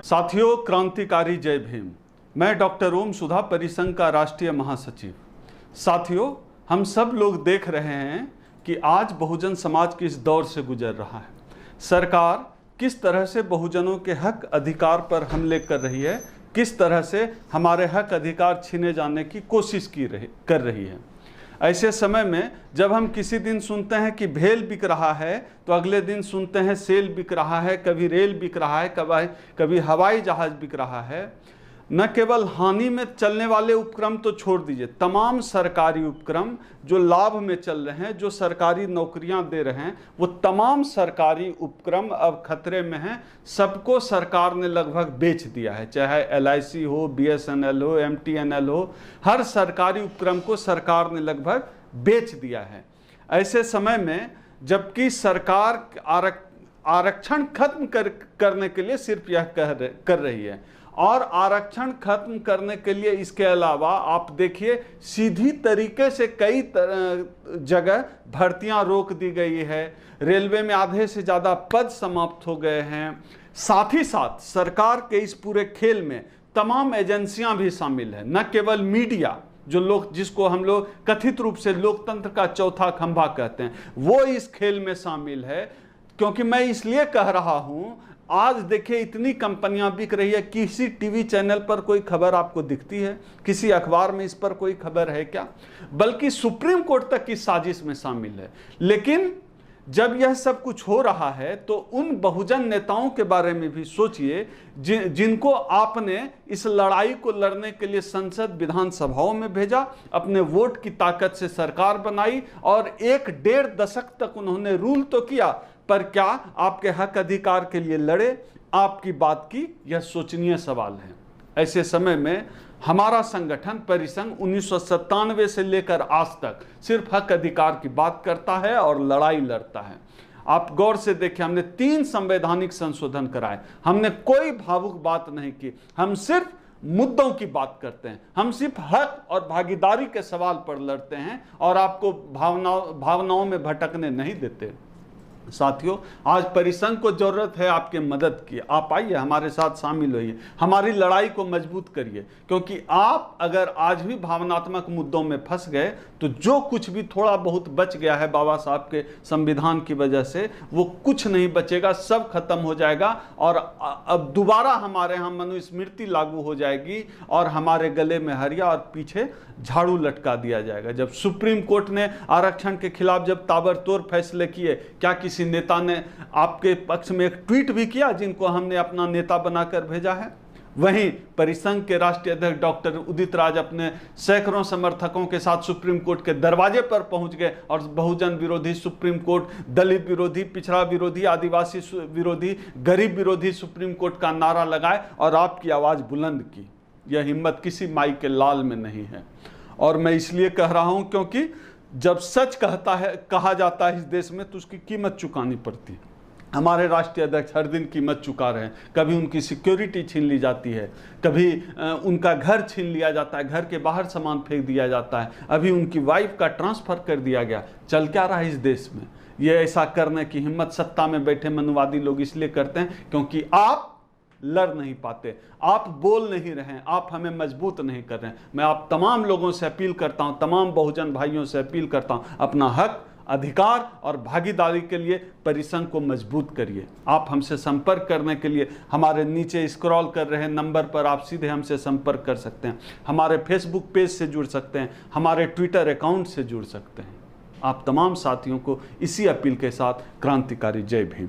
साथियों, क्रांतिकारी जय भीम। मैं डॉक्टर ओम सुधा, परिसंघ का राष्ट्रीय महासचिव। साथियों, हम सब लोग देख रहे हैं कि आज बहुजन समाज किस दौर से गुजर रहा है। सरकार किस तरह से बहुजनों के हक अधिकार पर हमले कर रही है, किस तरह से हमारे हक अधिकार छीने जाने की कोशिश कर रही है। ऐसे समय में जब हम किसी दिन सुनते हैं कि भेल बिक रहा है, तो अगले दिन सुनते हैं सेल बिक रहा है, कभी रेल बिक रहा है, कभी हवाई जहाज बिक रहा है। न केवल हानि में चलने वाले उपक्रम तो छोड़ दीजिए, तमाम सरकारी उपक्रम जो लाभ में चल रहे हैं, जो सरकारी नौकरियां दे रहे हैं, वो तमाम सरकारी उपक्रम अब खतरे में हैं। सबको सरकार ने लगभग बेच दिया है, चाहे LIC हो, BSNL हो, MTNL हो, हर सरकारी उपक्रम को सरकार ने लगभग बेच दिया है। ऐसे समय में जबकि सरकार आरक्षण खत्म करने के लिए सिर्फ यह कर रही है, और आरक्षण खत्म करने के लिए इसके अलावा आप देखिए सीधी तरीके से कई जगह भर्तियां रोक दी गई है। रेलवे में आधे से ज़्यादा पद समाप्त हो गए हैं। साथ ही साथ सरकार के इस पूरे खेल में तमाम एजेंसियां भी शामिल हैं, न केवल मीडिया, जिसको हम लोग कथित रूप से लोकतंत्र का चौथा खंभा कहते हैं, वो इस खेल में शामिल है। क्योंकि मैं इसलिए कह रहा हूं, आज देखिए इतनी कंपनियां बिक रही है, किसी टीवी चैनल पर कोई खबर आपको दिखती है? किसी अखबार में इस पर कोई खबर है क्या? बल्कि सुप्रीम कोर्ट तक की साजिश में शामिल है। लेकिन जब यह सब कुछ हो रहा है तो उन बहुजन नेताओं के बारे में भी सोचिए जिनको आपने इस लड़ाई को लड़ने के लिए संसद विधानसभाओं में भेजा, अपने वोट की ताकत से सरकार बनाई और 1-1.5 दशक तक उन्होंने रूल तो किया, पर क्या आपके हक अधिकार के लिए लड़े? आपकी बात की? यह सोचनीय सवाल है। ऐसे समय में हमारा संगठन परिसंघ 1997 से लेकर आज तक सिर्फ हक अधिकार की बात करता है और लड़ाई लड़ता है। आप गौर से देखिए, हमने 3 संवैधानिक संशोधन कराए, हमने कोई भावुक बात नहीं की, हम सिर्फ मुद्दों की बात करते हैं, हम सिर्फ हक और भागीदारी के सवाल पर लड़ते हैं और आपको भावनाओं में भटकने नहीं देते। साथियों, आज परिसंघ को जरूरत है आपके मदद की। आप आइए, हमारे साथ शामिल होइए, हमारी लड़ाई को मजबूत करिए। क्योंकि आप अगर आज भी भावनात्मक मुद्दों में फंस गए तो जो कुछ भी थोड़ा बहुत बच गया है बाबा साहब के संविधान की वजह से, वो कुछ नहीं बचेगा, सब खत्म हो जाएगा। और अब दोबारा हमारे यहाँ मनुस्मृति लागू हो जाएगी और हमारे गले में हरिया और पीछे झाड़ू लटका दिया जाएगा। जब सुप्रीम कोर्ट ने आरक्षण के खिलाफ जब ताबड़तोड़ फैसले किए, क्या किसी नेता ने आपके पक्ष में एक ट्वीट भी किया जिनको हमने अपना नेता बनाकर भेजा है? वहीं परिसंघ के राष्ट्रीय अध्यक्ष डॉक्टर उदित राज अपने सैकड़ों समर्थकों के साथ सुप्रीम कोर्ट के दरवाजे पर पहुंच गए और बहुजन विरोधी सुप्रीम कोर्ट, दलित विरोधी, पिछड़ा विरोधी, आदिवासी विरोधी, गरीब विरोधी सुप्रीम कोर्ट का नारा लगाए और आपकी आवाज बुलंद की। यह हिम्मत किसी माई के लाल में नहीं है। और मैं इसलिए कह रहा हूं क्योंकि जब सच कहा जाता है इस देश में, तो उसकी कीमत चुकानी पड़ती है। हमारे राष्ट्रीय अध्यक्ष हर दिन कीमत चुका रहे हैं। कभी उनकी सिक्योरिटी छीन ली जाती है, कभी उनका घर छीन लिया जाता है, घर के बाहर सामान फेंक दिया जाता है, अभी उनकी वाइफ का ट्रांसफ़र कर दिया गया। चल क्या रहा है इस देश में? ये ऐसा करने की हिम्मत सत्ता में बैठे मनुवादी लोग इसलिए करते हैं क्योंकि आप लड़ नहीं पाते, आप बोल नहीं रहे हैं, आप हमें मजबूत नहीं कर रहे हैं। मैं आप तमाम लोगों से अपील करता हूं, तमाम बहुजन भाइयों से अपील करता हूं, अपना हक, अधिकार और भागीदारी के लिए परिसंघ को मजबूत करिए। आप हमसे संपर्क करने के लिए हमारे नीचे स्क्रॉल कर रहे नंबर पर आप सीधे हमसे संपर्क कर सकते हैं, हमारे फेसबुक पेज से जुड़ सकते हैं, हमारे ट्विटर अकाउंट से जुड़ सकते हैं। आप तमाम साथियों को इसी अपील के साथ क्रांतिकारी जय भीम।